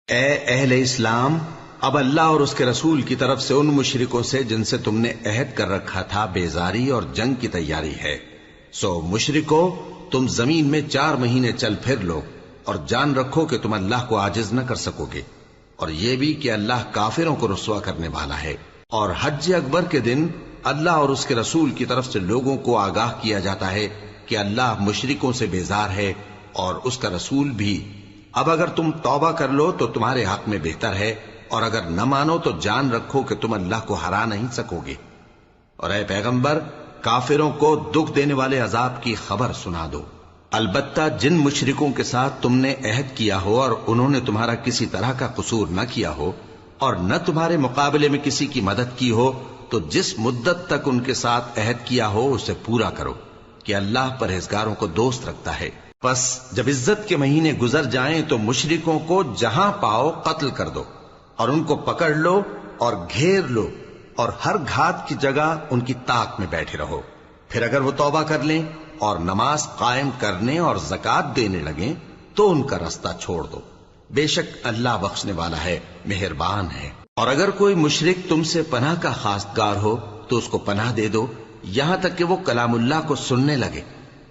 اے اہل اسلام، اب اللہ اور اس کے رسول کی طرف سے ان مشرکوں سے جن سے تم نے عہد کر رکھا تھا بیزاری اور جنگ کی تیاری ہے۔ سو مشرکو، تم زمین میں 4 مہینے چل پھر لو اور جان رکھو کہ تم اللہ کو عاجز نہ کر سکو گے، اور یہ بھی کہ اللہ کافروں کو رسوا کرنے والا ہے۔ اور حج اکبر کے دن اللہ اور اس کے رسول کی طرف سے لوگوں کو آگاہ کیا جاتا ہے کہ اللہ مشرکوں سے بیزار ہے اور اس کا رسول بھی۔ اب اگر تم توبہ کر لو تو تمہارے حق میں بہتر ہے، اور اگر نہ مانو تو جان رکھو کہ تم اللہ کو ہرا نہیں سکو گے۔ اور اے پیغمبر، کافروں کو دکھ دینے والے عذاب کی خبر سنا دو۔ البتہ جن مشرکوں کے ساتھ تم نے عہد کیا ہو اور انہوں نے تمہارا کسی طرح کا قصور نہ کیا ہو اور نہ تمہارے مقابلے میں کسی کی مدد کی ہو، تو جس مدت تک ان کے ساتھ عہد کیا ہو اسے پورا کرو، کہ اللہ پرہیزگاروں کو دوست رکھتا ہے۔ پس جب عزت کے مہینے گزر جائیں تو مشرکوں کو جہاں پاؤ قتل کر دو، اور ان کو پکڑ لو اور گھیر لو، اور ہر گھات کی جگہ ان کی طاق میں بیٹھے رہو۔ پھر اگر وہ توبہ کر لیں اور نماز قائم کرنے اور زکوٰۃ دینے لگیں تو ان کا رستہ چھوڑ دو، بے شک اللہ بخشنے والا ہے، مہربان ہے۔ اور اگر کوئی مشرک تم سے پناہ کا خواستگار ہو تو اس کو پناہ دے دو، یہاں تک کہ وہ کلام اللہ کو سننے لگے،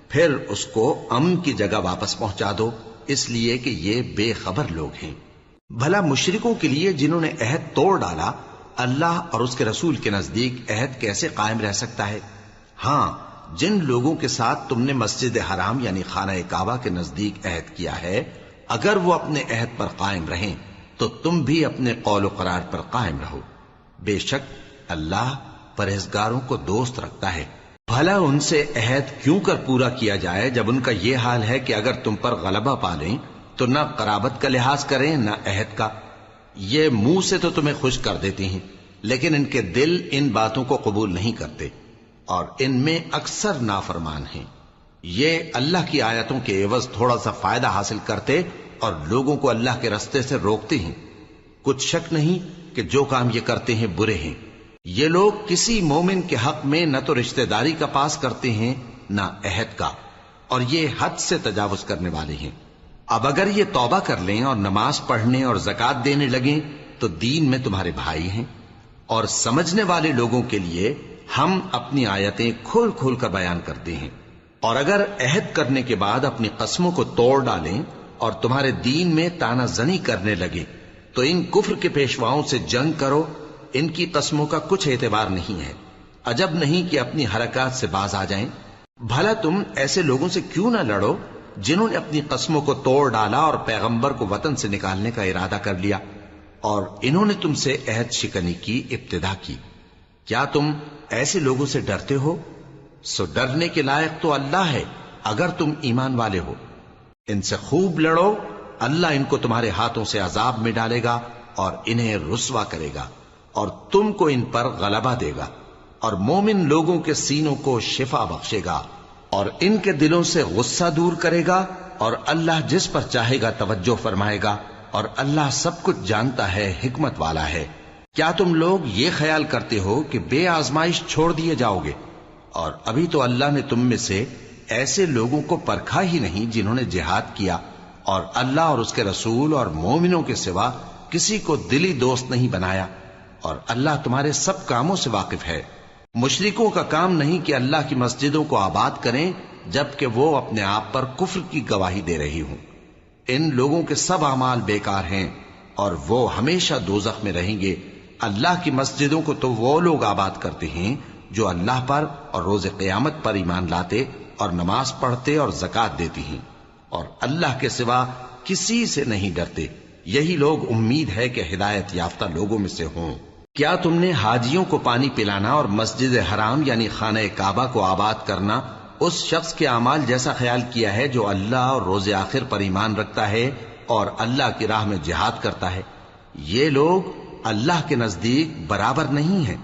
پھر اس کو امن کی جگہ واپس پہنچا دو، اس لیے کہ یہ بے خبر لوگ ہیں۔ بھلا مشرکوں کے لیے جنہوں نے عہد توڑ ڈالا، اللہ اور اس کے رسول کے نزدیک عہد کیسے قائم رہ سکتا ہے؟ ہاں، جن لوگوں کے ساتھ تم نے مسجد حرام یعنی خانہ کعبہ کے نزدیک عہد کیا ہے، اگر وہ اپنے عہد پر قائم رہیں تو تم بھی اپنے قول و قرار پر قائم رہو، بے شک اللہ پرہیزگاروں کو دوست رکھتا ہے۔ بھلا ان سے عہد کیوں کر پورا کیا جائے جب ان کا یہ حال ہے کہ اگر تم پر غلبہ پالیں تو نہ قرابت کا لحاظ کریں نہ عہد کا۔ یہ منہ سے تو تمہیں خوش کر دیتی ہیں، لیکن ان کے دل ان باتوں کو قبول نہیں کرتے، اور ان میں اکثر نافرمان ہیں۔ یہ اللہ کی آیتوں کے عوض تھوڑا سا فائدہ حاصل کرتے اور لوگوں کو اللہ کے رستے سے روکتے ہیں۔ کچھ شک نہیں کہ جو کام یہ کرتے ہیں برے ہیں۔ یہ لوگ کسی مومن کے حق میں نہ تو رشتہ داری کا پاس کرتے ہیں نہ عہد کا، اور یہ حد سے تجاوز کرنے والے ہیں۔ اب اگر یہ توبہ کر لیں اور نماز پڑھنے اور زکوٰۃ دینے لگیں تو دین میں تمہارے بھائی ہیں، اور سمجھنے والے لوگوں کے لیے ہم اپنی آیتیں کھول کھول کر بیان کرتے ہیں۔ اور اگر عہد کرنے کے بعد اپنی قسموں کو توڑ ڈالیں اور تمہارے دین میں تانا زنی کرنے لگے تو ان کفر کے پیشواؤں سے جنگ کرو، ان کی قسموں کا کچھ اعتبار نہیں ہے، عجب نہیں کہ اپنی حرکات سے باز آ جائیں۔ بھلا تم ایسے لوگوں سے کیوں نہ لڑو جنہوں نے اپنی قسموں کو توڑ ڈالا اور پیغمبر کو وطن سے نکالنے کا ارادہ کر لیا، اور انہوں نے تم سے عہد شکنی کی ابتدا کی۔ کیا تم ایسے لوگوں سے ڈرتے ہو؟ سو ڈرنے کے لائق تو اللہ ہے اگر تم ایمان والے ہو۔ ان سے خوب لڑو، اللہ ان کو تمہارے ہاتھوں سے عذاب میں ڈالے گا اور انہیں رسوا کرے گا، اور تم کو ان پر غلبہ دے گا، اور مومن لوگوں کے سینوں کو شفا بخشے گا، اور ان کے دلوں سے غصہ دور کرے گا، اور اللہ جس پر چاہے گا توجہ فرمائے گا، اور اللہ سب کچھ جانتا ہے، حکمت والا ہے۔ کیا تم لوگ یہ خیال کرتے ہو کہ بے آزمائش چھوڑ دیے جاؤ گے؟ اور ابھی تو اللہ نے تم میں سے ایسے لوگوں کو پرکھا ہی نہیں جنہوں نے جہاد کیا، اور اللہ اور اس کے رسول اور مومنوں کے سوا کسی کو دلی دوست نہیں بنایا، اور اللہ تمہارے سب کاموں سے واقف ہے۔ مشرکوں کا کام نہیں کہ اللہ کی مسجدوں کو آباد کریں جبکہ وہ اپنے آپ پر کفر کی گواہی دے رہی ہوں۔ ان لوگوں کے سب اعمال بیکار ہیں اور وہ ہمیشہ دوزخ میں رہیں گے۔ اللہ کی مسجدوں کو تو وہ لوگ آباد کرتے ہیں جو اللہ پر اور روز قیامت پر ایمان لاتے اور نماز پڑھتے اور زکوٰۃ دیتی ہیں، اور اللہ کے سوا کسی سے نہیں ڈرتے۔ یہی لوگ امید ہے کہ ہدایت یافتہ لوگوں میں سے ہوں۔ کیا تم نے حاجیوں کو پانی پلانا اور مسجد حرام یعنی خانہ کعبہ کو آباد کرنا اس شخص کے اعمال جیسا خیال کیا ہے جو اللہ اور روز آخر پر ایمان رکھتا ہے اور اللہ کی راہ میں جہاد کرتا ہے؟ یہ لوگ اللہ کے نزدیک برابر نہیں ہیں،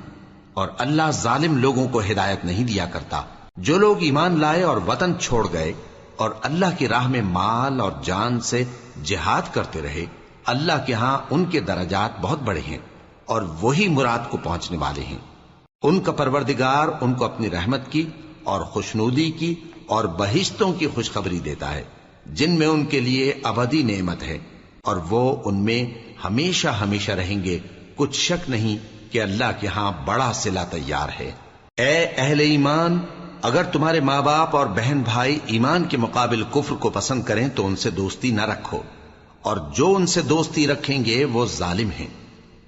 اور اللہ ظالم لوگوں کو ہدایت نہیں دیا کرتا۔ جو لوگ ایمان لائے اور وطن چھوڑ گئے اور اللہ کی راہ میں مال اور جان سے جہاد کرتے رہے، اللہ کے ہاں ان کے درجات بہت بڑے ہیں، اور وہی مراد کو پہنچنے والے ہیں۔ ان کا پروردگار ان کو اپنی رحمت کی اور خوشنودی کی اور بہشتوں کی خوشخبری دیتا ہے جن میں ان کے لیے ابدی نعمت ہے، اور وہ ان میں ہمیشہ ہمیشہ رہیں گے، کچھ شک نہیں کہ اللہ کے ہاں بڑا صلہ تیار ہے۔ اے اہل ایمان، اگر تمہارے ماں باپ اور بہن بھائی ایمان کے مقابل کفر کو پسند کریں تو ان سے دوستی نہ رکھو، اور جو ان سے دوستی رکھیں گے وہ ظالم ہیں۔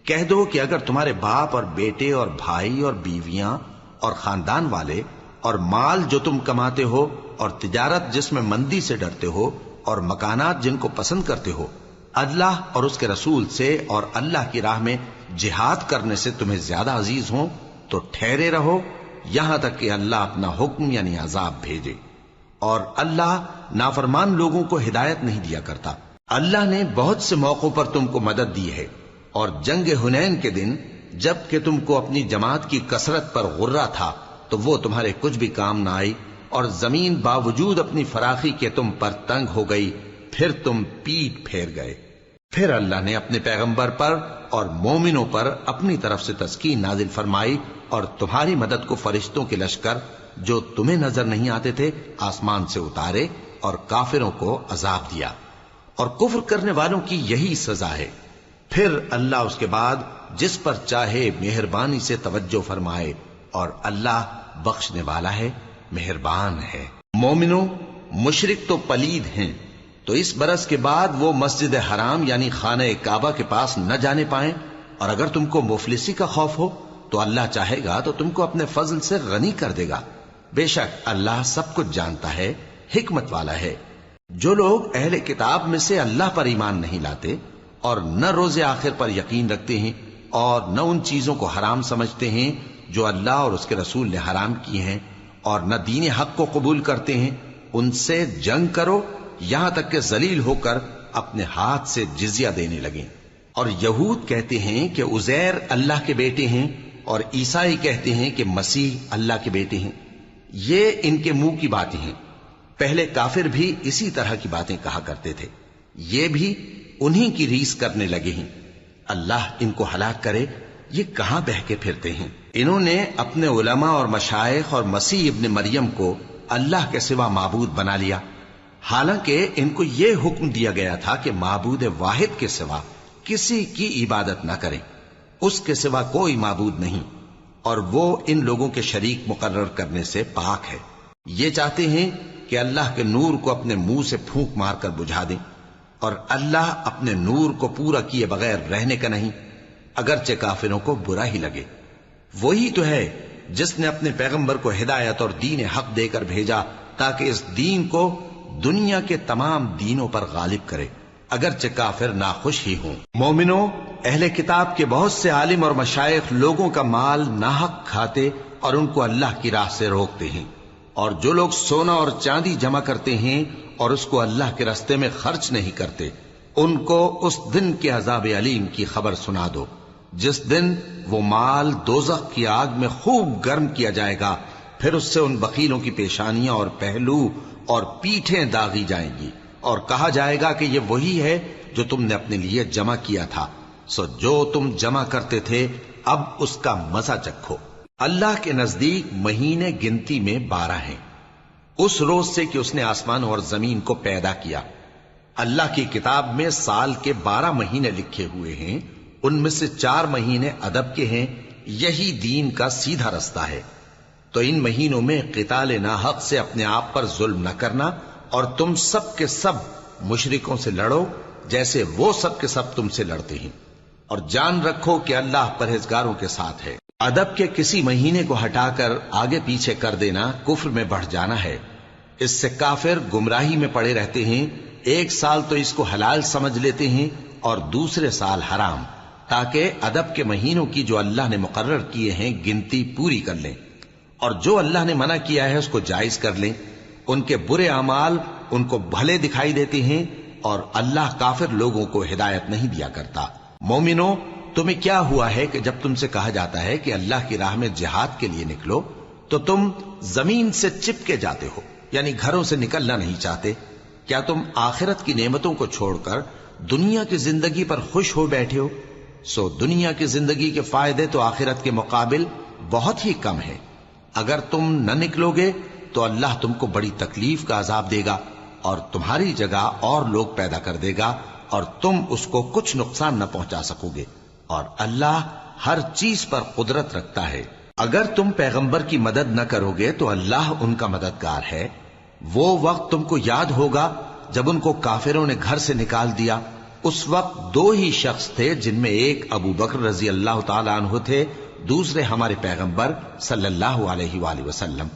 کہہ دو کہ اگر تمہارے باپ اور بیٹے اور بھائی اور بیویاں اور خاندان والے اور مال جو تم کماتے ہو اور تجارت جس میں مندی سے ڈرتے ہو اور مکانات جن کو پسند کرتے ہو اللہ اور اس کے رسول سے اور اللہ کی راہ میں جہاد کرنے سے تمہیں زیادہ عزیز ہوں تو ٹھہرے رہو یہاں تک کہ اللہ اپنا حکم یعنی عذاب بھیجے، اور اللہ نافرمان لوگوں کو ہدایت نہیں دیا کرتا۔ اللہ نے بہت سے موقعوں پر تم کو مدد دی ہے، اور جنگ حنین کے دن جب کہ تم کو اپنی جماعت کی کثرت پر غرہ تھا تو وہ تمہارے کچھ بھی کام نہ آئی، اور زمین باوجود اپنی فراخی کے تم پر تنگ ہو گئی، پھر تم پیٹ پھیر گئے۔ پھر اللہ نے اپنے پیغمبر پر اور مومنوں پر اپنی طرف سے تسکین نازل فرمائی، اور تمہاری مدد کو فرشتوں کے لشکر جو تمہیں نظر نہیں آتے تھے آسمان سے اتارے، اور کافروں کو عذاب دیا، اور کفر کرنے والوں کی یہی سزا ہے۔ پھر اللہ اس کے بعد جس پر چاہے مہربانی سے توجہ فرمائے، اور اللہ بخشنے والا ہے، مہربان ہے۔ مومنوں، مشرک تو پلید ہیں، تو اس برس کے بعد وہ مسجد حرام یعنی خانہ کعبہ کے پاس نہ جانے پائیں، اور اگر تم کو مفلسی کا خوف ہو تو اللہ چاہے گا تو تم کو اپنے فضل سے غنی کر دے گا، بے شک اللہ سب کچھ جانتا ہے، حکمت والا ہے۔ جو لوگ اہل کتاب میں سے اللہ پر ایمان نہیں لاتے اور نہ روز آخر پر یقین رکھتے ہیں اور نہ ان چیزوں کو حرام سمجھتے ہیں جو اللہ اور اس کے رسول نے حرام کی ہیں، اور نہ دین حق کو قبول کرتے ہیں، ان سے جنگ کرو یہاں تک کہ ذلیل ہو کر اپنے ہاتھ سے جزیہ دینے لگیں۔ اور یہود کہتے ہیں کہ عزیر اللہ کے بیٹے ہیں، اور عیسائی کہتے ہیں کہ مسیح اللہ کے بیٹے ہیں۔ یہ ان کے منہ کی باتیں ہیں، پہلے کافر بھی اسی طرح کی باتیں کہا کرتے تھے، یہ بھی انہی کی ریس کرنے لگے ہیں۔ اللہ ان کو ہلاک کرے، یہ کہاں بہ کے پھرتے ہیں۔ انہوں نے اپنے علماء اور مشائخ اور مسیح ابن مریم کو اللہ کے سوا معبود بنا لیا، حالانکہ ان کو یہ حکم دیا گیا تھا کہ معبود واحد کے سوا کسی کی عبادت نہ کریں، اس کے سوا کوئی معبود نہیں، اور وہ ان لوگوں کے شریک مقرر کرنے سے پاک ہے۔ یہ چاہتے ہیں کہ اللہ کے نور کو اپنے منہ سے پھونک مار کر بجھا دیں، اور اللہ اپنے نور کو پورا کیے بغیر رہنے کا نہیں، اگرچہ کافروں کو برا ہی لگے۔ وہی تو ہے جس نے اپنے پیغمبر کو ہدایت اور دین حق دے کر بھیجا تاکہ اس دین کو دنیا کے تمام دینوں پر غالب کرے، اگرچہ کافر ناخوش ہی ہوں۔ مومنوں، اہل کتاب کے بہت سے عالم اور مشائخ لوگوں کا مال ناحق کھاتے اور ان کو اللہ کی راہ سے روکتے ہیں، اور جو لوگ سونا اور چاندی جمع کرتے ہیں اور اس کو اللہ کے راستے میں خرچ نہیں کرتے، ان کو اس دن کے عذاب علیم کی خبر سنا دو، جس دن وہ مال دوزخ کی آگ میں خوب گرم کیا جائے گا، پھر اس سے ان بخیلوں کی پیشانیاں اور پہلو اور پیٹھیں داغی جائیں گی، اور کہا جائے گا کہ یہ وہی ہے جو تم نے اپنے لیے جمع کیا تھا، سو جو تم جمع کرتے تھے اب اس کا مزہ چکھو۔ اللہ کے نزدیک مہینے گنتی میں 12 ہیں، اس روز سے کہ اس نے آسمان اور زمین کو پیدا کیا۔ اللہ کی کتاب میں سال کے 12 مہینے لکھے ہوئے ہیں، ان میں سے 4 مہینے ادب کے ہیں، یہی دین کا سیدھا رستہ ہے۔ تو ان مہینوں میں قتال ناحق سے اپنے آپ پر ظلم نہ کرنا، اور تم سب کے سب مشرکوں سے لڑو جیسے وہ سب کے سب تم سے لڑتے ہیں، اور جان رکھو کہ اللہ پرہیزگاروں کے ساتھ ہے۔ ادب کے کسی مہینے کو ہٹا کر آگے پیچھے کر دینا کفر میں بڑھ جانا ہے، اس سے کافر گمراہی میں پڑے رہتے ہیں۔ ایک سال تو اس کو حلال سمجھ لیتے ہیں اور دوسرے سال حرام، تاکہ ادب کے مہینوں کی جو اللہ نے مقرر کیے ہیں گنتی پوری کر لیں، اور جو اللہ نے منع کیا ہے اس کو جائز کر لیں۔ ان کے برے اعمال ان کو بھلے دکھائی دیتے ہیں، اور اللہ کافر لوگوں کو ہدایت نہیں دیا کرتا۔ مومنوں، تمہیں کیا ہوا ہے کہ جب تم سے کہا جاتا ہے کہ اللہ کی راہ میں جہاد کے لیے نکلو تو تم زمین سے چپکے جاتے ہو، یعنی گھروں سے نکلنا نہیں چاہتے؟ کیا تم آخرت کی نعمتوں کو چھوڑ کر دنیا کی زندگی پر خوش ہو بیٹھے ہو؟ سو دنیا کی زندگی کے فائدے تو آخرت کے مقابل بہت ہی کم ہے۔ اگر تم نہ نکلو گے تو اللہ تم کو بڑی تکلیف کا عذاب دے گا، اور تمہاری جگہ اور لوگ پیدا کر دے گا اور تم اس کو کچھ نقصان نہ پہنچا سکوگے، اور اللہ ہر چیز پر قدرت رکھتا ہے۔ اگر تم پیغمبر کی مدد نہ کرو گے تو اللہ ان کا مددگار ہے۔ وہ وقت تم کو یاد ہوگا جب ان کو کافروں نے گھر سے نکال دیا۔ اس وقت دو ہی شخص تھے، جن میں ایک ابو بکر رضی اللہ تعالی عنہ تھے، دوسرے ہمارے پیغمبر صلی اللہ علیہ وآلہ وسلم۔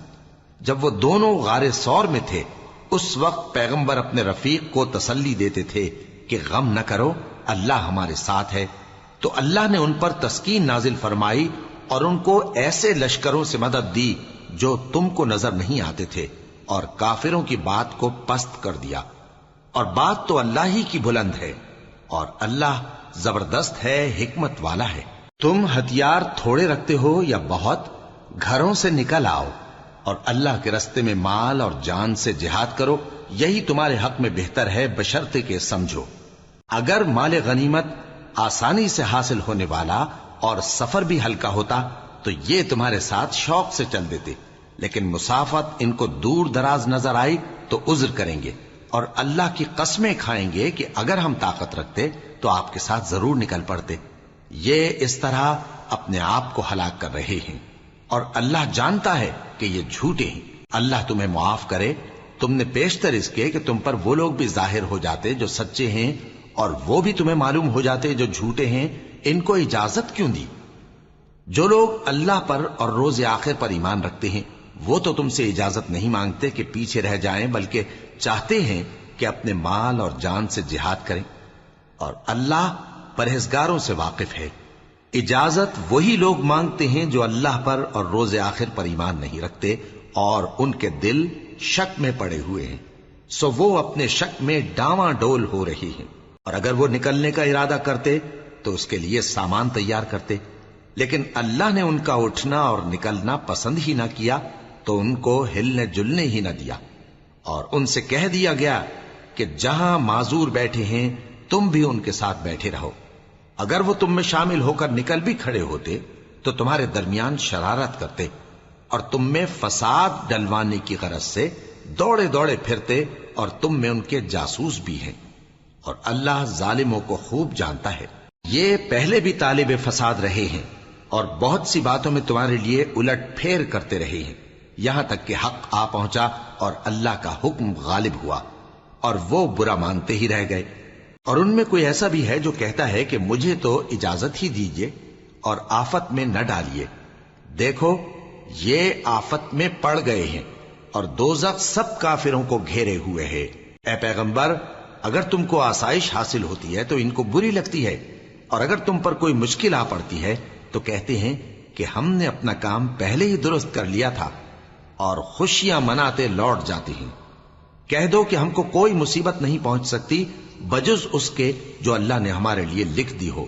جب وہ دونوں غار ثور میں تھے، اس وقت پیغمبر اپنے رفیق کو تسلی دیتے تھے کہ غم نہ کرو، اللہ ہمارے ساتھ ہے۔ تو اللہ نے ان پر تسکین نازل فرمائی اور ان کو ایسے لشکروں سے مدد دی جو تم کو نظر نہیں آتے تھے، اور کافروں کی بات کو پست کر دیا۔ اور بات تو اللہ ہی کی بلند ہے، اور اللہ زبردست ہے، حکمت والا ہے۔ تم ہتھیار تھوڑے رکھتے ہو یا بہت، گھروں سے نکل آؤ اور اللہ کے رستے میں مال اور جان سے جہاد کرو، یہی تمہارے حق میں بہتر ہے، بشرطے کہ سمجھو۔ اگر مال غنیمت آسانی سے حاصل ہونے والا اور سفر بھی ہلکا ہوتا تو یہ تمہارے ساتھ شوق سے چل دیتے، لیکن مسافت ان کو دور دراز نظر آئی تو عذر کریں گے، اور اللہ کی قسمیں کھائیں گے کہ اگر ہم طاقت رکھتے تو آپ کے ساتھ ضرور نکل پڑتے۔ یہ اس طرح اپنے آپ کو ہلاک کر رہے ہیں، اور اللہ جانتا ہے کہ یہ جھوٹے ہیں۔ اللہ تمہیں معاف کرے، تم نے پیشتر اس کے کہ تم پر وہ لوگ بھی ظاہر ہو جاتے جو سچے ہیں، اور وہ بھی تمہیں معلوم ہو جاتے جو جھوٹے ہیں۔ ان کو اجازت کیوں دی؟ جو لوگ اللہ پر اور روز آخر پر ایمان رکھتے ہیں وہ تو تم سے اجازت نہیں مانگتے کہ پیچھے رہ جائیں، بلکہ چاہتے ہیں کہ اپنے مال اور جان سے جہاد کریں، اور اللہ پرہیزگاروں سے واقف ہے۔ اجازت وہی لوگ مانگتے ہیں جو اللہ پر اور روز آخر پر ایمان نہیں رکھتے اور ان کے دل شک میں پڑے ہوئے ہیں، سو وہ اپنے شک میں ڈاواں ڈول ہو رہی ہیں۔ اور اگر وہ نکلنے کا ارادہ کرتے تو اس کے لیے سامان تیار کرتے، لیکن اللہ نے ان کا اٹھنا اور نکلنا پسند ہی نہ کیا تو ان کو ہلنے جلنے ہی نہ دیا، اور ان سے کہہ دیا گیا کہ جہاں معذور بیٹھے ہیں تم بھی ان کے ساتھ بیٹھے رہو۔ اگر وہ تم میں شامل ہو کر نکل بھی کھڑے ہوتے تو تمہارے درمیان شرارت کرتے اور تم میں فساد ڈلوانے کی غرض سے دوڑے دوڑے پھرتے، اور تم میں ان کے جاسوس بھی ہیں، اور اللہ ظالموں کو خوب جانتا ہے۔ یہ پہلے بھی طالب فساد رہے ہیں اور بہت سی باتوں میں تمہارے لیے الٹ پھیر کرتے رہے ہیں، یہاں تک کہ حق آ پہنچا اور اللہ کا حکم غالب ہوا، اور وہ برا مانتے ہی رہ گئے۔ اور ان میں کوئی ایسا بھی ہے جو کہتا ہے کہ مجھے تو اجازت ہی دیجئے اور آفت میں نہ ڈالیے۔ دیکھو یہ آفت میں پڑ گئے ہیں، اور دوزخ سب کافروں کو گھیرے ہوئے ہے۔ اے پیغمبر، اگر تم کو آسائش حاصل ہوتی ہے تو ان کو بری لگتی ہے، اور اگر تم پر کوئی مشکل آ پڑتی ہے تو کہتے ہیں کہ ہم نے اپنا کام پہلے ہی درست کر لیا تھا، اور خوشیاں مناتے لوٹ جاتی ہیں۔ کہہ دو کہ ہم کو کوئی مصیبت نہیں پہنچ سکتی بجز اس کے جو اللہ نے ہمارے لیے لکھ دی ہو،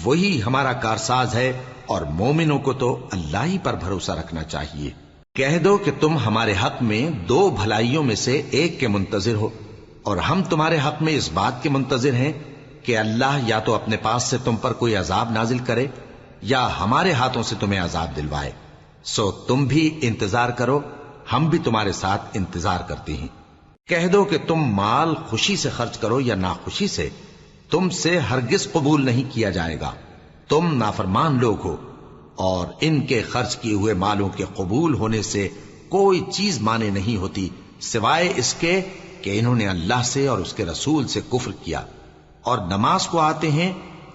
وہی ہمارا کارساز ہے، اور مومنوں کو تو اللہ ہی پر بھروسہ رکھنا چاہیے۔ کہہ دو کہ تم ہمارے حق میں دو بھلائیوں میں سے ایک کے منتظر ہو، اور ہم تمہارے حق میں اس بات کے منتظر ہیں کہ اللہ یا تو اپنے پاس سے تم پر کوئی عذاب نازل کرے یا ہمارے ہاتھوں سے تمہیں عذاب دلوائے، سو تم بھی انتظار کرو، ہم بھی تمہارے ساتھ انتظار کرتے ہیں۔ کہہ دو کہ تم مال خوشی سے خرچ کرو یا ناخوشی سے، تم سے ہرگز قبول نہیں کیا جائے گا، تم نافرمان لوگ ہو، اور ان کے خرچ کیے ہوئے مالوں کے قبول ہونے سے کوئی چیز مانے نہیں ہوتی سوائے اس کے کہ انہوں نے اللہ سے اور اس کے رسول سے کفر کیا، اور نماز کو آتے ہیں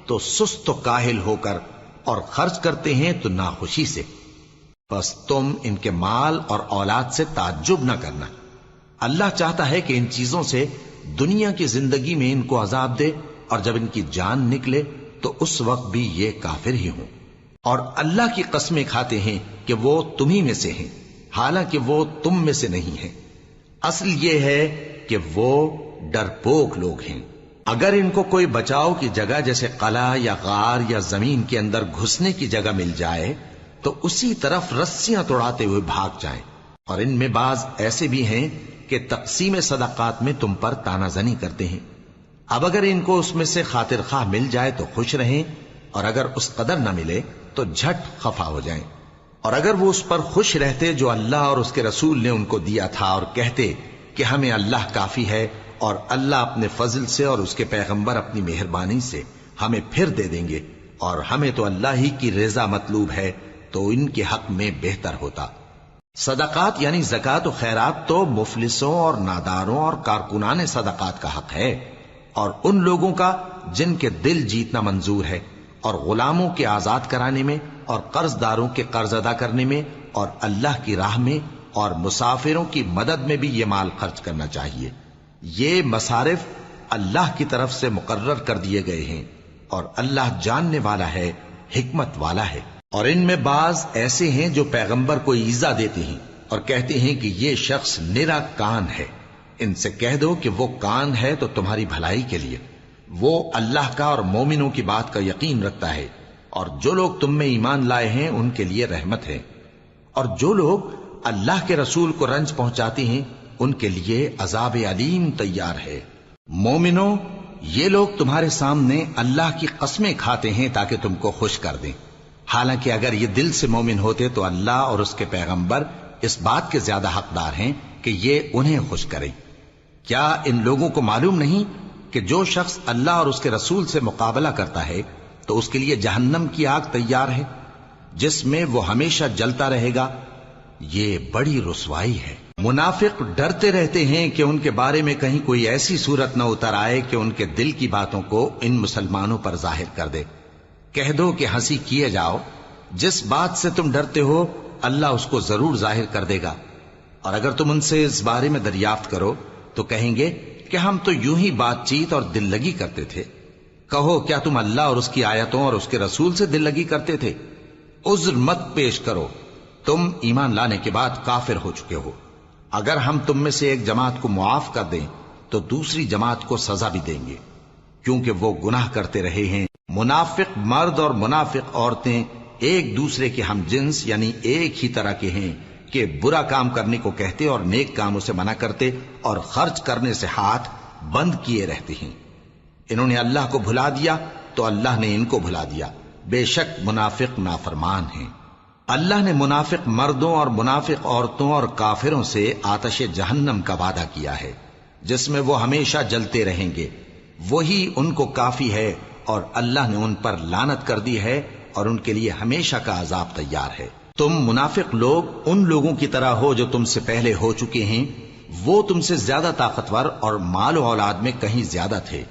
تو سست و کاہل ہو کر، اور خرچ کرتے ہیں تو ناخوشی سے۔ بس تم ان کے مال اور اولاد سے تعجب نہ کرنا، اللہ چاہتا ہے کہ ان چیزوں سے دنیا کی زندگی میں ان کو عذاب دے، اور جب ان کی جان نکلے تو اس وقت بھی یہ کافر ہی ہوں، اور اللہ کی قسمیں کھاتے ہیں کہ وہ تمہیں میں سے ہیں، حالانکہ وہ تم میں سے نہیں ہیں۔ اصل یہ ہے کہ وہ ڈرپوک لوگ ہیں۔ اگر ان کو کوئی بچاؤ کی جگہ جیسے قلعہ یا غار یا زمین کے اندر گھسنے کی جگہ مل جائے تو اسی طرف رسیاں توڑاتے ہوئے بھاگ جائیں، اور ان میں بعض ایسے بھی ہیں کہ تقسیم صدقات میں تم پر تانا زنی کرتے ہیں۔ اب اگر ان کو اس میں سے خاطر خواہ مل جائے تو خوش رہیں، اور اگر اس قدر نہ ملے تو جھٹ خفا ہو جائیں، اور اگر وہ اس پر خوش رہتے جو اللہ اور اس کے رسول نے ان کو دیا تھا، اور کہتے کہ ہمیں اللہ کافی ہے اور اللہ اپنے فضل سے اور اس کے پیغمبر اپنی مہربانی سے ہمیں پھر دے دیں گے، اور ہمیں تو اللہ ہی کی رضا مطلوب ہے، تو ان کے حق میں بہتر ہوتا۔ صدقات یعنی زکوٰۃ و خیرات تو مفلسوں اور ناداروں اور کارکنان صدقات کا حق ہے، اور ان لوگوں کا جن کے دل جیتنا منظور ہے، اور غلاموں کے آزاد کرانے میں، اور قرض داروں کے قرض ادا کرنے میں، اور اللہ کی راہ میں اور مسافروں کی مدد میں بھی یہ مال خرچ کرنا چاہیے۔ یہ مصارف اللہ کی طرف سے مقرر کر دیے گئے ہیں، اور اللہ جاننے والا ہے، حکمت والا ہے۔ اور ان میں بعض ایسے ہیں جو پیغمبر کو ایذا دیتے ہیں اور کہتے ہیں کہ یہ شخص نرا کان ہے۔ ان سے کہہ دو کہ وہ کان ہے تو تمہاری بھلائی کے لیے، وہ اللہ کا اور مومنوں کی بات کا یقین رکھتا ہے، اور جو لوگ تم میں ایمان لائے ہیں ان کے لیے رحمت ہے، اور جو لوگ اللہ کے رسول کو رنج پہنچاتے ہیں ان کے لیے عذاب علیم تیار ہے۔ مومنوں، یہ لوگ تمہارے سامنے اللہ کی قسمیں کھاتے ہیں تاکہ تم کو خوش کر دیں، حالانکہ اگر یہ دل سے مومن ہوتے تو اللہ اور اس کے پیغمبر اس بات کے زیادہ حقدار ہیں کہ یہ انہیں خوش کریں۔ کیا ان لوگوں کو معلوم نہیں کہ جو شخص اللہ اور اس کے رسول سے مقابلہ کرتا ہے تو اس کے لیے جہنم کی آگ تیار ہے، جس میں وہ ہمیشہ جلتا رہے گا؟ یہ بڑی رسوائی ہے۔ منافق ڈرتے رہتے ہیں کہ ان کے بارے میں کہیں کوئی ایسی صورت نہ اتر آئے کہ ان کے دل کی باتوں کو ان مسلمانوں پر ظاہر کر دے۔ کہہ دو کہ ہنسی کیے جاؤ، جس بات سے تم ڈرتے ہو اللہ اس کو ضرور ظاہر کر دے گا، اور اگر تم ان سے اس بارے میں دریافت کرو تو کہیں گے کہ ہم تو یوں ہی بات چیت اور دل لگی کرتے تھے۔ کہو کیا تم اللہ اور اس کی آیتوں اور اس کے رسول سے دل لگی کرتے تھے؟ عذر مت پیش کرو، تم ایمان لانے کے بعد کافر ہو چکے ہو۔ اگر ہم تم میں سے ایک جماعت کو معاف کر دیں تو دوسری جماعت کو سزا بھی دیں گے، کیونکہ وہ گناہ کرتے رہے ہیں۔ منافق مرد اور منافق عورتیں ایک دوسرے کے ہم جنس یعنی ایک ہی طرح کے ہیں کہ برا کام کرنے کو کہتے اور نیک کاموں سے منع کرتے اور خرچ کرنے سے ہاتھ بند کیے رہتے ہیں۔ انہوں نے اللہ کو بھلا دیا تو اللہ نے ان کو بھلا دیا، بے شک منافق نافرمان ہیں۔ اللہ نے منافق مردوں اور منافق عورتوں اور کافروں سے آتش جہنم کا وعدہ کیا ہے، جس میں وہ ہمیشہ جلتے رہیں گے، وہی ان کو کافی ہے، اور اللہ نے ان پر لعنت کر دی ہے اور ان کے لیے ہمیشہ کا عذاب تیار ہے۔ تم منافق لوگ ان لوگوں کی طرح ہو جو تم سے پہلے ہو چکے ہیں، وہ تم سے زیادہ طاقتور اور مال و اولاد میں کہیں زیادہ تھے،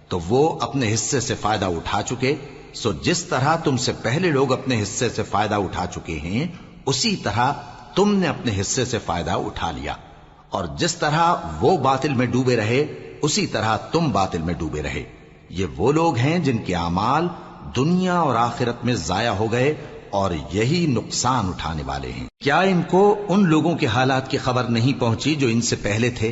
تو وہ اپنے حصے سے فائدہ اٹھا چکے، سو جس طرح تم سے پہلے لوگ اپنے حصے سے فائدہ اٹھا چکے ہیں اسی طرح تم نے اپنے حصے سے فائدہ اٹھا لیا، اور جس طرح وہ باطل میں ڈوبے رہے اسی طرح تم باطل میں ڈوبے رہے۔ یہ وہ لوگ ہیں جن کے اعمال دنیا اور آخرت میں ضائع ہو گئے اور یہی نقصان اٹھانے والے ہیں۔ کیا ان کو ان لوگوں کے حالات کی خبر نہیں پہنچی جو ان سے پہلے تھے،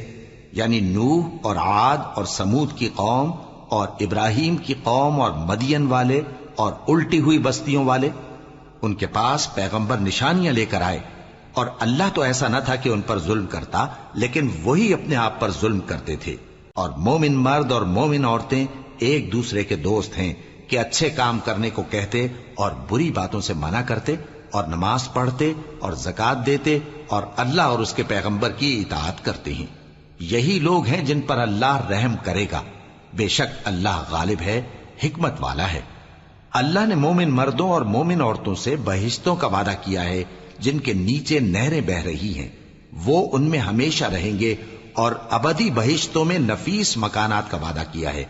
یعنی نوح اور عاد اور سمود کی قوم اور ابراہیم کی قوم اور مدین والے اور الٹی ہوئی بستیوں والے؟ ان کے پاس پیغمبر نشانیاں لے کر آئے، اور اللہ تو ایسا نہ تھا کہ ان پر ظلم کرتا، لیکن وہی اپنے آپ پر ظلم کرتے تھے۔ اور مومن مرد اور مومن عورتیں ایک دوسرے کے دوست ہیں کہ اچھے کام کرنے کو کہتے اور بری باتوں سے منع کرتے، اور نماز پڑھتے اور زکوٰۃ دیتے اور اللہ اور اس کے پیغمبر کی اطاعت کرتے ہیں۔ یہی لوگ ہیں جن پر اللہ رحم کرے گا، بے شک اللہ غالب ہے، حکمت والا ہے۔ اللہ نے مومن مردوں اور مومن عورتوں سے بہشتوں کا وعدہ کیا ہے جن کے نیچے نہریں بہ رہی ہیں، وہ ان میں ہمیشہ رہیں گے، اور ابدی بہشتوں میں نفیس مکانات کا وعدہ کیا ہے،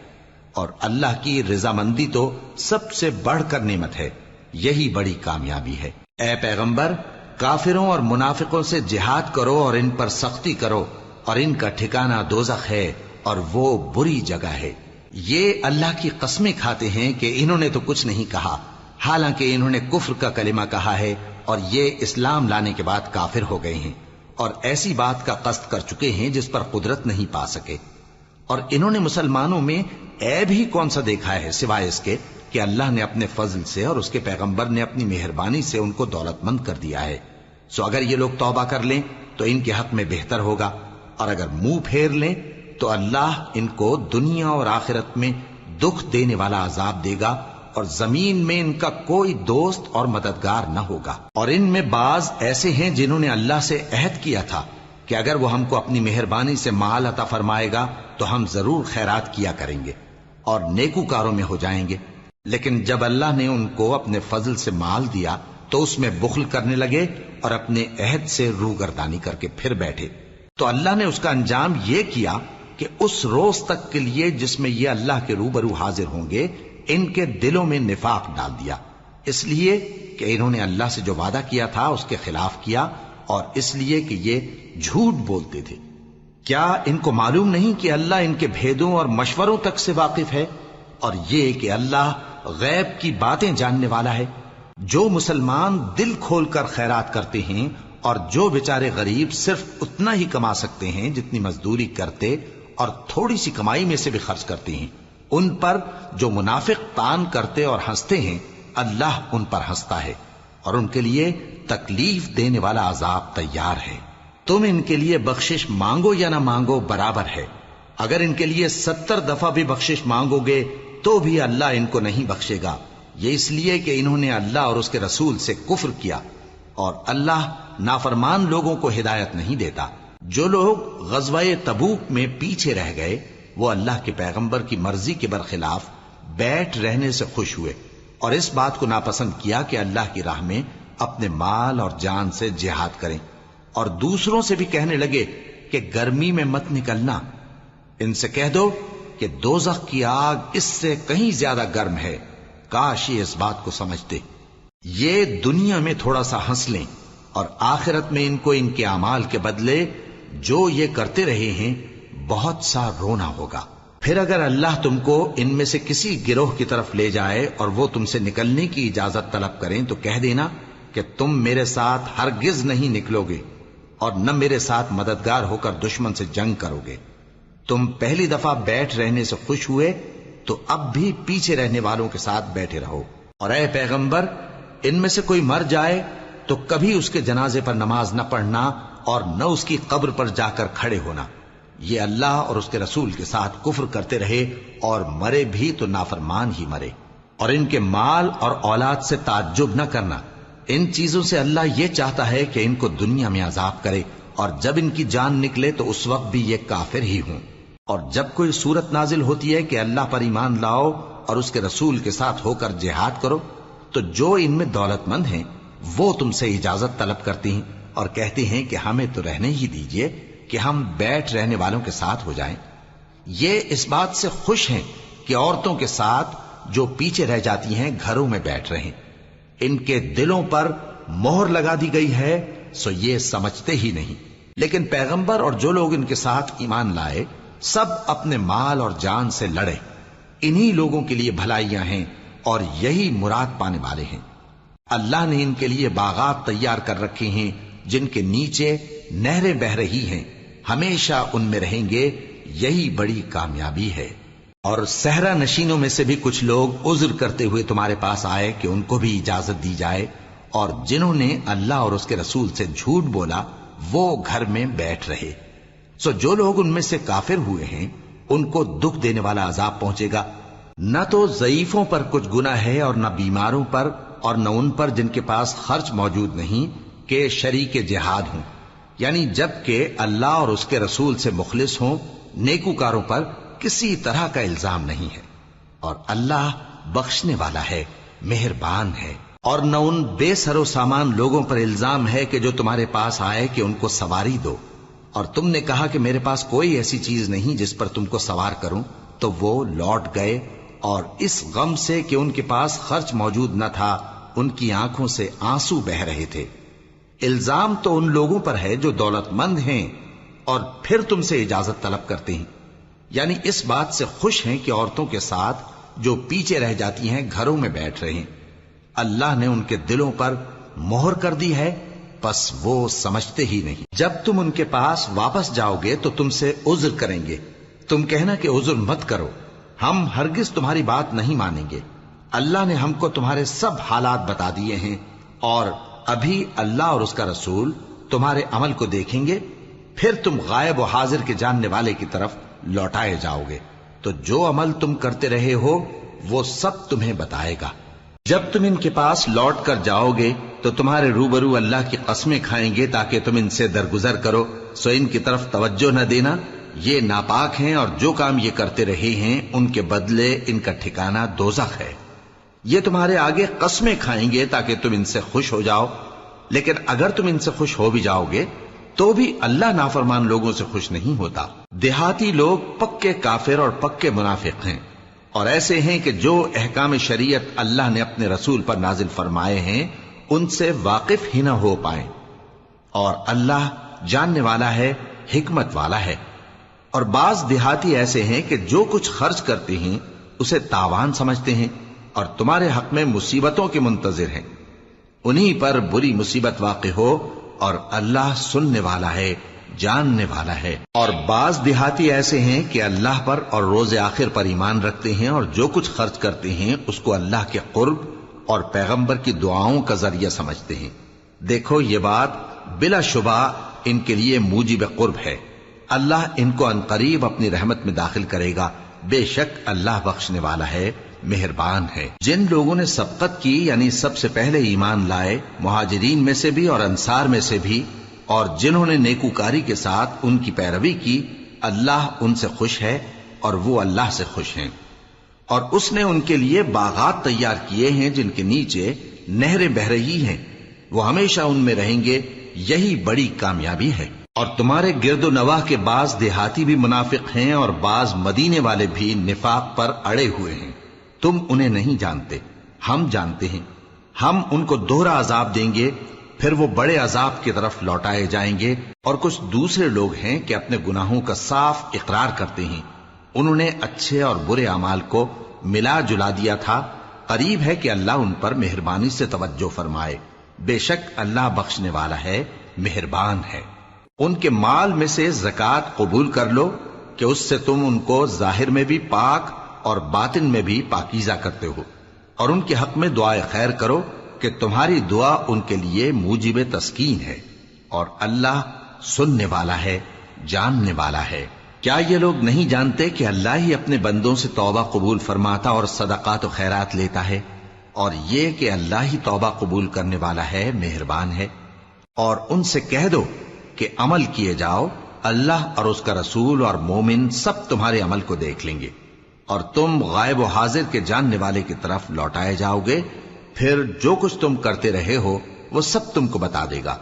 اور اللہ کی رضامندی تو سب سے بڑھ کر نعمت ہے، یہی بڑی کامیابی ہے۔ اے پیغمبر، کافروں اور منافقوں سے جہاد کرو اور ان پر سختی کرو، اور ان کا ٹھکانہ دوزخ ہے اور وہ بری جگہ ہے۔ یہ اللہ کی قسمیں کھاتے ہیں کہ انہوں نے تو کچھ نہیں کہا، حالانکہ انہوں نے کفر کا کلمہ کہا ہے اور یہ اسلام لانے کے بعد کافر ہو گئے ہیں، اور ایسی بات کا قصد کر چکے ہیں جس پر قدرت نہیں پا سکے۔ اور انہوں نے مسلمانوں میں عیب ہی کون سا دیکھا ہے سوائے اس کے کہ اللہ نے اپنے فضل سے اور اس کے پیغمبر نے اپنی مہربانی سے ان کو دولت مند کر دیا ہے۔ سو اگر یہ لوگ توبہ کر لیں تو ان کے حق میں بہتر ہوگا، اور اگر منہ پھیر لیں تو اللہ ان کو دنیا اور آخرت میں دکھ دینے والا عذاب دے گا، اور زمین میں ان کا کوئی دوست اور مددگار نہ ہوگا۔ اور ان میں بعض ایسے ہیں جنہوں نے اللہ سے عہد کیا تھا کہ اگر وہ ہم کو اپنی مہربانی سے مال عطا فرمائے گا تو ہم ضرور خیرات کیا کریں گے اور نیکوکاروں میں ہو جائیں گے، لیکن جب اللہ نے ان کو اپنے فضل سے مال دیا تو اس میں بخل کرنے لگے اور اپنے عہد سے روگردانی کر کے پھر بیٹھے، تو اللہ نے اس کا انجام یہ کیا کہ اس روز تک کے لیے جس میں یہ اللہ کے روبرو حاضر ہوں گے ان کے دلوں میں نفاق ڈال دیا، اس لیے کہ انہوں نے اللہ سے جو وعدہ کیا تھا اس کے خلاف کیا، اور اس لیے کہ یہ جھوٹ بولتے تھے۔ کیا ان کو معلوم نہیں کہ اللہ ان کے بھیدوں اور مشوروں تک سے واقف ہے، اور یہ کہ اللہ غیب کی باتیں جاننے والا ہے؟ جو مسلمان دل کھول کر خیرات کرتے ہیں اور جو بیچارے غریب صرف اتنا ہی کما سکتے ہیں جتنی مزدوری کرتے اور تھوڑی سی کمائی میں سے بھی خرچ کرتے ہیں، ان پر جو منافق تان کرتے اور ہنستے ہیں اللہ ان پر ہنستا ہے اور ان کے لیے تکلیف دینے والا عذاب تیار ہے۔ تم ان کے لیے بخشش مانگو یا نہ مانگو برابر ہے، اگر ان کے لیے 70 دفعہ بھی بخشش مانگو گے تو بھی اللہ ان کو نہیں بخشے گا، یہ اس لیے کہ انہوں نے اللہ اور اس کے رسول سے کفر کیا، اور اللہ نافرمان لوگوں کو ہدایت نہیں دیتا۔ جو لوگ غزوہ تبوک میں پیچھے رہ گئے وہ اللہ کے پیغمبر کی مرضی کے برخلاف بیٹھ رہنے سے خوش ہوئے اور اس بات کو ناپسند کیا کہ اللہ کی راہ میں اپنے مال اور جان سے جہاد کریں، اور دوسروں سے بھی کہنے لگے کہ گرمی میں مت نکلنا، ان سے کہہ دو کہ دوزخ کی آگ اس سے کہیں زیادہ گرم ہے، کاش یہ اس بات کو سمجھتے۔ یہ دنیا میں تھوڑا سا ہنس لیں اور آخرت میں ان کو ان کے اعمال کے بدلے جو یہ کرتے رہے ہیں بہت سا رونا ہوگا۔ پھر اگر اللہ تم کو ان میں سے کسی گروہ کی طرف لے جائے اور وہ تم سے نکلنے کی اجازت طلب کریں تو کہہ دینا کہ تم میرے ساتھ ہرگز نہیں نکلو گے اور نہ میرے ساتھ مددگار ہو کر دشمن سے جنگ کرو گے۔ تم پہلی دفعہ بیٹھ رہنے سے خوش ہوئے تو اب بھی پیچھے رہنے والوں کے ساتھ بیٹھے رہو، اور اے پیغمبر ان میں سے کوئی مر جائے تو کبھی اس کے جنازے پر نماز نہ پڑھنا اور نہ اس کی قبر پر جا کر کھڑے ہونا، یہ اللہ اور اس کے رسول کے ساتھ کفر کرتے رہے اور مرے بھی تو نافرمان ہی مرے۔ اور ان کے مال اور اولاد سے تعجب نہ کرنا، ان چیزوں سے اللہ یہ چاہتا ہے کہ ان کو دنیا میں عذاب کرے اور جب ان کی جان نکلے تو اس وقت بھی یہ کافر ہی ہوں۔ اور جب کوئی صورت نازل ہوتی ہے کہ اللہ پر ایمان لاؤ اور اس کے رسول کے ساتھ ہو کر جہاد کرو تو جو ان میں دولت مند ہیں وہ تم سے اجازت طلب کرتی ہیں اور کہتے ہیں کہ ہمیں تو رہنے ہی دیجئے کہ ہم بیٹھ رہنے والوں کے ساتھ ہو جائیں۔ یہ اس بات سے خوش ہیں کہ عورتوں کے ساتھ جو پیچھے رہ جاتی ہیں گھروں میں بیٹھ رہیں، ان کے دلوں پر مہر لگا دی گئی ہے سو یہ سمجھتے ہی نہیں۔ لیکن پیغمبر اور جو لوگ ان کے ساتھ ایمان لائے سب اپنے مال اور جان سے لڑے، انہی لوگوں کے لیے بھلائیاں ہیں اور یہی مراد پانے والے ہیں۔ اللہ نے ان کے لیے باغات تیار کر رکھے ہیں جن کے نیچے نہریں بہ رہی ہیں، ہمیشہ ان میں رہیں گے، یہی بڑی کامیابی ہے۔ اور صحرا نشینوں میں سے بھی کچھ لوگ عذر کرتے ہوئے تمہارے پاس آئے کہ ان کو بھی اجازت دی جائے، اور جنہوں نے اللہ اور اس کے رسول سے جھوٹ بولا وہ گھر میں بیٹھ رہے۔ سو جو لوگ ان میں سے کافر ہوئے ہیں ان کو دکھ دینے والا عذاب پہنچے گا، نہ تو ضعیفوں پر کچھ گناہ ہے اور نہ بیماروں پر اور نہ ان پر جن کے پاس خرچ موجود نہیں کہ شریک جہاد ہوں، یعنی جب کہ اللہ اور اس کے رسول سے مخلص ہوں، نیکوکاروں پر کسی طرح کا الزام نہیں ہے، اور اللہ بخشنے والا ہے، مہربان ہے۔ اور نہ ان بے سر و سامان لوگوں پر الزام ہے کہ جو تمہارے پاس آئے کہ ان کو سواری دو، اور تم نے کہا کہ میرے پاس کوئی ایسی چیز نہیں جس پر تم کو سوار کروں، تو وہ لوٹ گئے اور اس غم سے کہ ان کے پاس خرچ موجود نہ تھا ان کی آنکھوں سے آنسو بہ رہے تھے۔ الزام تو ان لوگوں پر ہے جو دولت مند ہیں اور پھر تم سے اجازت طلب کرتے ہیں، یعنی اس بات سے خوش ہیں کہ عورتوں کے ساتھ جو پیچھے رہ جاتی ہیں گھروں میں بیٹھ رہے ہیں۔ اللہ نے ان کے دلوں پر مہر کر دی ہے پس وہ سمجھتے ہی نہیں۔ جب تم ان کے پاس واپس جاؤ گے تو تم سے عذر کریں گے، تم کہنا کہ عذر مت کرو، ہم ہرگز تمہاری بات نہیں مانیں گے۔ اللہ نے ہم کو تمہارے سب حالات بتا دیے ہیں، اور ابھی اللہ اور اس کا رسول تمہارے عمل کو دیکھیں گے، پھر تم غائب و حاضر کے جاننے والے کی طرف لوٹائے جاؤ گے، تو جو عمل تم کرتے رہے ہو وہ سب تمہیں بتائے گا۔ جب تم ان کے پاس لوٹ کر جاؤ گے تو تمہارے روبرو اللہ کی قسمیں کھائیں گے تاکہ تم ان سے درگزر کرو، سو ان کی طرف توجہ نہ دینا، یہ ناپاک ہیں اور جو کام یہ کرتے رہے ہیں ان کے بدلے ان کا ٹھکانہ دوزخ ہے۔ یہ تمہارے آگے قسمیں کھائیں گے تاکہ تم ان سے خوش ہو جاؤ، لیکن اگر تم ان سے خوش ہو بھی جاؤ گے تو بھی اللہ نافرمان لوگوں سے خوش نہیں ہوتا۔ دیہاتی لوگ پکے کافر اور پکے منافق ہیں، اور ایسے ہیں کہ جو احکام شریعت اللہ نے اپنے رسول پر نازل فرمائے ہیں ان سے واقف ہی نہ ہو پائیں، اور اللہ جاننے والا ہے، حکمت والا ہے۔ اور بعض دیہاتی ایسے ہیں کہ جو کچھ خرچ کرتے ہیں اسے تاوان سمجھتے ہیں اور تمہارے حق میں مصیبتوں کے منتظر ہیں، انہی پر بری مصیبت واقع ہو، اور اللہ سننے والا ہے، جاننے والا ہے۔ اور بعض دیہاتی ایسے ہیں کہ اللہ پر اور روز آخر پر ایمان رکھتے ہیں اور جو کچھ خرچ کرتے ہیں اس کو اللہ کے قرب اور پیغمبر کی دعاؤں کا ذریعہ سمجھتے ہیں۔ دیکھو یہ بات بلا شبہ ان کے لیے موجب قرب ہے، اللہ ان کو عنقریب اپنی رحمت میں داخل کرے گا، بے شک اللہ بخشنے والا ہے، مہربان ہے۔ جن لوگوں نے سبقت کی یعنی سب سے پہلے ایمان لائے، مہاجرین میں سے بھی اور انصار میں سے بھی، اور جنہوں نے نیکوکاری کے ساتھ ان کی پیروی کی، اللہ ان سے خوش ہے اور وہ اللہ سے خوش ہیں۔ اور اس نے ان کے لیے باغات تیار کیے ہیں جن کے نیچے نہریں بہہ رہی ہیں، وہ ہمیشہ ان میں رہیں گے، یہی بڑی کامیابی ہے۔ اور تمہارے گرد و نواح کے بعض دیہاتی بھی منافق ہیں اور بعض مدینے والے بھی نفاق پر اڑے ہوئے ہیں، تم انہیں نہیں جانتے، ہم جانتے ہیں۔ ہم ان کو دوہرا عذاب دیں گے، پھر وہ بڑے عذاب کی طرف لوٹائے جائیں گے۔ اور کچھ دوسرے لوگ ہیں کہ اپنے گناہوں کا صاف اقرار کرتے ہیں، انہوں نے اچھے اور برے اعمال کو ملا جلا دیا تھا، قریب ہے کہ اللہ ان پر مہربانی سے توجہ فرمائے، بے شک اللہ بخشنے والا ہے، مہربان ہے۔ ان کے مال میں سے زکوٰۃ قبول کر لو کہ اس سے تم ان کو ظاہر میں بھی پاک اور باطن میں بھی پاکیزہ کرتے ہو، اور ان کے حق میں دعائے خیر کرو کہ تمہاری دعا ان کے لیے موجب تسکین ہے، اور اللہ سننے والا ہے، جاننے والا ہے۔ کیا یہ لوگ نہیں جانتے کہ اللہ ہی اپنے بندوں سے توبہ قبول فرماتا اور صدقات و خیرات لیتا ہے، اور یہ کہ اللہ ہی توبہ قبول کرنے والا ہے، مہربان ہے۔ اور ان سے کہہ دو کہ عمل کیے جاؤ، اللہ اور اس کا رسول اور مومن سب تمہارے عمل کو دیکھ لیں گے، اور تم غائب و حاضر کے جاننے والے کی طرف لوٹائے جاؤ گے، پھر جو کچھ تم کرتے رہے ہو وہ سب تم کو بتا دے گا۔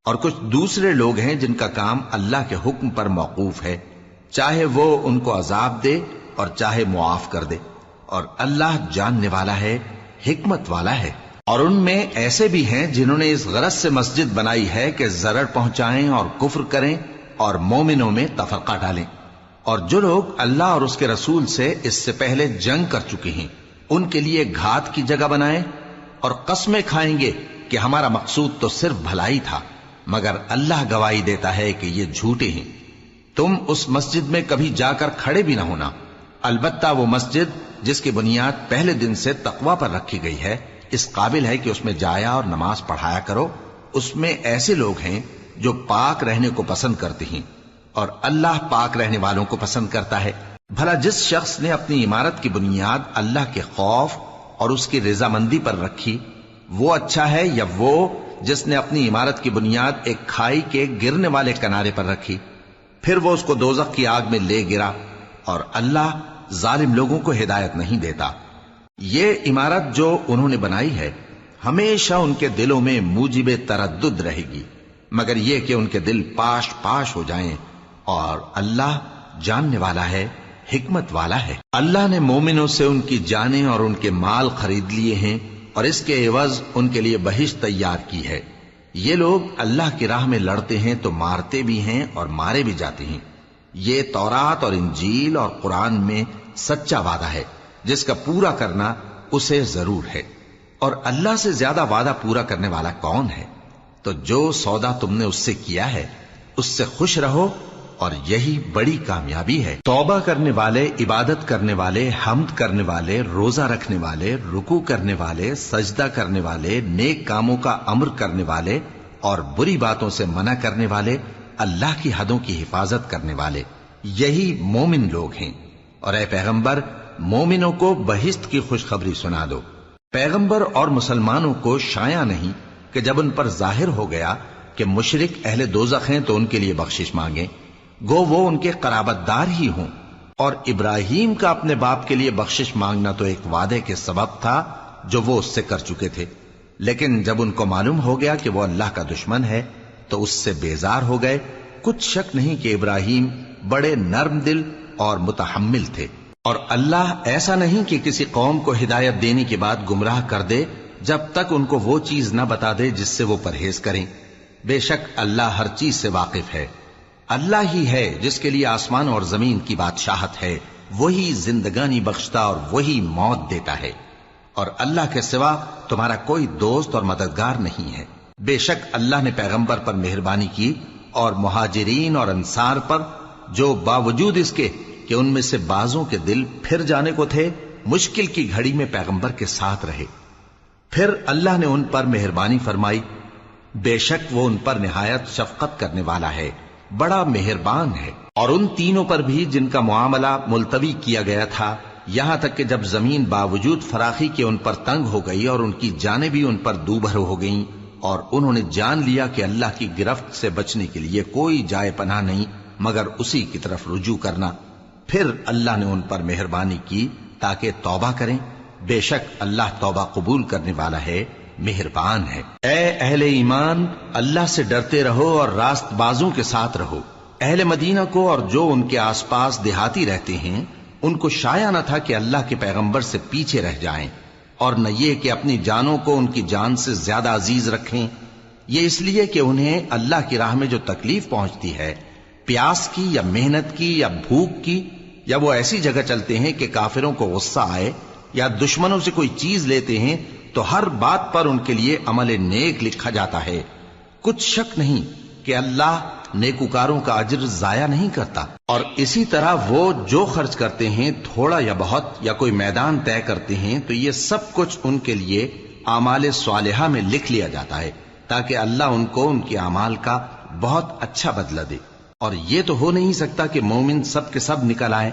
اور کچھ دوسرے لوگ ہیں جن کا کام اللہ کے حکم پر موقوف ہے، چاہے وہ ان کو عذاب دے اور چاہے معاف کر دے، اور اللہ جاننے والا ہے، حکمت والا ہے۔ اور ان میں ایسے بھی ہیں جنہوں نے اس غرض سے مسجد بنائی ہے کہ ضرر پہنچائیں اور کفر کریں اور مومنوں میں تفرقہ ڈالیں، اور جو لوگ اللہ اور اس کے رسول سے اس سے پہلے جنگ کر چکے ہیں ان کے لیے گھات کی جگہ بنائیں، اور قسمیں کھائیں گے کہ ہمارا مقصود تو صرف بھلائی تھا، مگر اللہ گواہی دیتا ہے کہ یہ جھوٹے ہیں۔ تم اس مسجد میں کبھی جا کر کھڑے بھی نہ ہونا، البتہ وہ مسجد جس کی بنیاد پہلے دن سے تقوی پر رکھی گئی ہے اس قابل ہے کہ اس میں جایا اور نماز پڑھایا کرو۔ اس میں ایسے لوگ ہیں جو پاک رہنے کو پسند کرتے ہیں، اور اللہ پاک رہنے والوں کو پسند کرتا ہے۔ بھلا جس شخص نے اپنی عمارت کی بنیاد اللہ کے خوف اور اس کی رضامندی پر رکھی، وہ اچھا ہے یا وہ جس نے اپنی عمارت کی بنیاد ایک کھائی کے گرنے والے کنارے پر رکھی، پھر وہ اس کو دوزخ کی آگ میں لے گرا، اور اللہ ظالم لوگوں کو ہدایت نہیں دیتا۔ یہ عمارت جو انہوں نے بنائی ہے ہمیشہ ان کے دلوں میں موجب تردد رہے گی، مگر یہ کہ ان کے دل پاش پاش ہو جائیں، اور اللہ جاننے والا ہے، حکمت والا ہے۔ اللہ نے مومنوں سے ان کی جانیں اور ان کے مال خرید لیے ہیں، اور اس کے عوض ان کے لیے بہشت تیار کی ہے۔ یہ لوگ اللہ کی راہ میں لڑتے ہیں تو مارتے بھی ہیں اور مارے بھی جاتے ہیں۔ یہ تورات اور انجیل اور قرآن میں سچا وعدہ ہے جس کا پورا کرنا اسے ضرور ہے، اور اللہ سے زیادہ وعدہ پورا کرنے والا کون ہے؟ تو جو سودا تم نے اس سے کیا ہے اس سے خوش رہو، اور یہی بڑی کامیابی ہے۔ توبہ کرنے والے، عبادت کرنے والے، حمد کرنے والے، روزہ رکھنے والے، رکوع کرنے والے، سجدہ کرنے والے، نیک کاموں کا امر کرنے والے اور بری باتوں سے منع کرنے والے، اللہ کی حدوں کی حفاظت کرنے والے، یہی مومن لوگ ہیں۔ اور اے پیغمبر، مومنوں کو بہشت کی خوشخبری سنا دو۔ پیغمبر اور مسلمانوں کو شایع نہیں کہ جب ان پر ظاہر ہو گیا کہ مشرک اہل دوزخ ہیں تو ان کے لیے بخشش مانگیں، گو وہ ان کے قرابت دار ہی ہوں۔ اور ابراہیم کا اپنے باپ کے لیے بخشش مانگنا تو ایک وعدے کے سبب تھا جو وہ اس سے کر چکے تھے، لیکن جب ان کو معلوم ہو گیا کہ وہ اللہ کا دشمن ہے تو اس سے بیزار ہو گئے۔ کچھ شک نہیں کہ ابراہیم بڑے نرم دل اور متحمل تھے، اور اللہ ایسا نہیں کہ کسی قوم کو ہدایت دینے کے بعد گمراہ کر دے جب تک ان کو وہ چیز نہ بتا دے جس سے وہ پرہیز کریں۔ بے شک اللہ ہر چیز سے واقف ہے۔ اللہ ہی ہے جس کے لیے آسمان اور زمین کی بادشاہت ہے، وہی زندگانی بخشتا اور وہی موت دیتا ہے، اور اللہ کے سوا تمہارا کوئی دوست اور مددگار نہیں ہے۔ بے شک اللہ نے پیغمبر پر مہربانی کی اور مہاجرین اور انصار پر، جو باوجود اس کے کہ ان میں سے بعضوں کے دل پھر جانے کو تھے، مشکل کی گھڑی میں پیغمبر کے ساتھ رہے۔ پھر اللہ نے ان پر مہربانی فرمائی، بے شک وہ ان پر نہایت شفقت کرنے والا ہے، بڑا مہربان ہے۔ اور ان تینوں پر بھی جن کا معاملہ ملتوی کیا گیا تھا، یہاں تک کہ جب زمین باوجود فراخی کے ان پر تنگ ہو گئی اور ان کی جانیں بھی ان پر دوبھر ہو گئیں، اور انہوں نے جان لیا کہ اللہ کی گرفت سے بچنے کے لیے کوئی جائے پناہ نہیں مگر اسی کی طرف رجوع کرنا، پھر اللہ نے ان پر مہربانی کی تاکہ توبہ کریں۔ بے شک اللہ توبہ قبول کرنے والا ہے، مہربان ہے۔ اے اہل ایمان، اللہ سے ڈرتے رہو اور راست بازوں کے ساتھ رہو۔ اہل مدینہ کو اور جو ان کے آس پاس دیہاتی رہتے ہیں، ان کو شایع نہ تھا کہ اللہ کے پیغمبر سے پیچھے رہ جائیں، اور نہ یہ کہ اپنی جانوں کو ان کی جان سے زیادہ عزیز رکھیں۔ یہ اس لیے کہ انہیں اللہ کی راہ میں جو تکلیف پہنچتی ہے، پیاس کی یا محنت کی یا بھوک کی، یا وہ ایسی جگہ چلتے ہیں کہ کافروں کو غصہ آئے یا دشمنوں سے کوئی چیز لیتے ہیں، تو ہر بات پر ان کے لیے عمل نیک لکھا جاتا ہے۔ کچھ شک نہیں کہ اللہ نیکوکاروں کا اجر ضائع نہیں کرتا۔ اور اسی طرح وہ جو خرچ کرتے ہیں، تھوڑا یا بہت، یا کوئی میدان طے کرتے ہیں، تو یہ سب کچھ ان کے لیے اعمال صالحہ میں لکھ لیا جاتا ہے، تاکہ اللہ ان کو ان کے اعمال کا بہت اچھا بدلہ دے۔ اور یہ تو ہو نہیں سکتا کہ مومن سب کے سب نکل آئیں،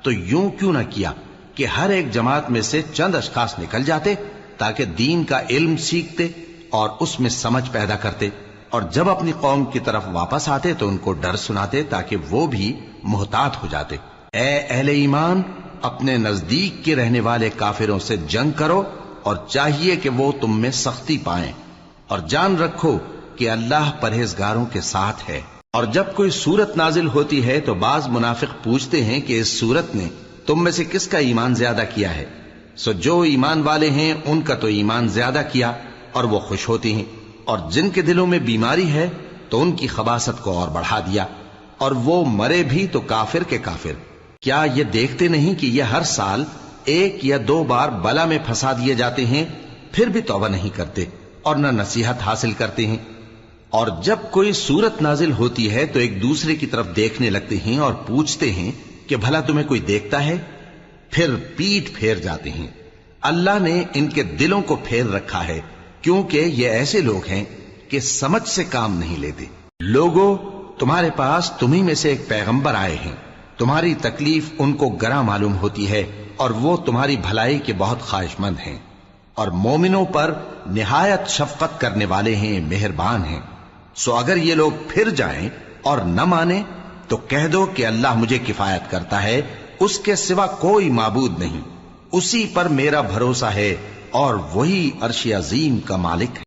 تو یوں کیوں نہ کیا کہ ہر ایک جماعت میں سے چند اشخاص نکل جاتے تاکہ دین کا علم سیکھتے اور اس میں سمجھ پیدا کرتے، اور جب اپنی قوم کی طرف واپس آتے تو ان کو ڈر سناتے تاکہ وہ بھی محتاط ہو جاتے۔ اے اہل ایمان، اپنے نزدیک کے رہنے والے کافروں سے جنگ کرو، اور چاہیے کہ وہ تم میں سختی پائیں، اور جان رکھو کہ اللہ پرہیزگاروں کے ساتھ ہے۔ اور جب کوئی سورت نازل ہوتی ہے تو بعض منافق پوچھتے ہیں کہ اس سورت نے تم میں سے کس کا ایمان زیادہ کیا ہے؟ سو جو ایمان والے ہیں ان کا تو ایمان زیادہ کیا، اور وہ خوش ہوتے ہیں، اور جن کے دلوں میں بیماری ہے تو ان کی خباثت کو اور بڑھا دیا، اور وہ مرے بھی تو کافر کے کافر۔ کیا یہ دیکھتے نہیں کہ یہ ہر سال 1 یا 2 بار بلا میں پھنسا دیے جاتے ہیں، پھر بھی توبہ نہیں کرتے اور نہ نصیحت حاصل کرتے ہیں؟ اور جب کوئی سورت نازل ہوتی ہے تو ایک دوسرے کی طرف دیکھنے لگتے ہیں اور پوچھتے ہیں کہ بھلا تمہیں کوئی دیکھتا ہے؟ پھر پیٹ پھیر جاتے ہیں۔ اللہ نے ان کے دلوں کو پھیر رکھا ہے، کیونکہ یہ ایسے لوگ ہیں کہ سمجھ سے کام نہیں لیتے۔ لوگوں، تمہارے پاس تمہیں میں سے ایک پیغمبر آئے ہیں، تمہاری تکلیف ان کو گراں معلوم ہوتی ہے، اور وہ تمہاری بھلائی کے بہت خواہش مند ہیں، اور مومنوں پر نہایت شفقت کرنے والے ہیں، مہربان ہیں۔ سو اگر یہ لوگ پھر جائیں اور نہ مانیں تو کہہ دو کہ اللہ مجھے کفایت کرتا ہے، اس کے سوا کوئی معبود نہیں، اسی پر میرا بھروسہ ہے، اور وہی عرش عظیم کا مالک ہے۔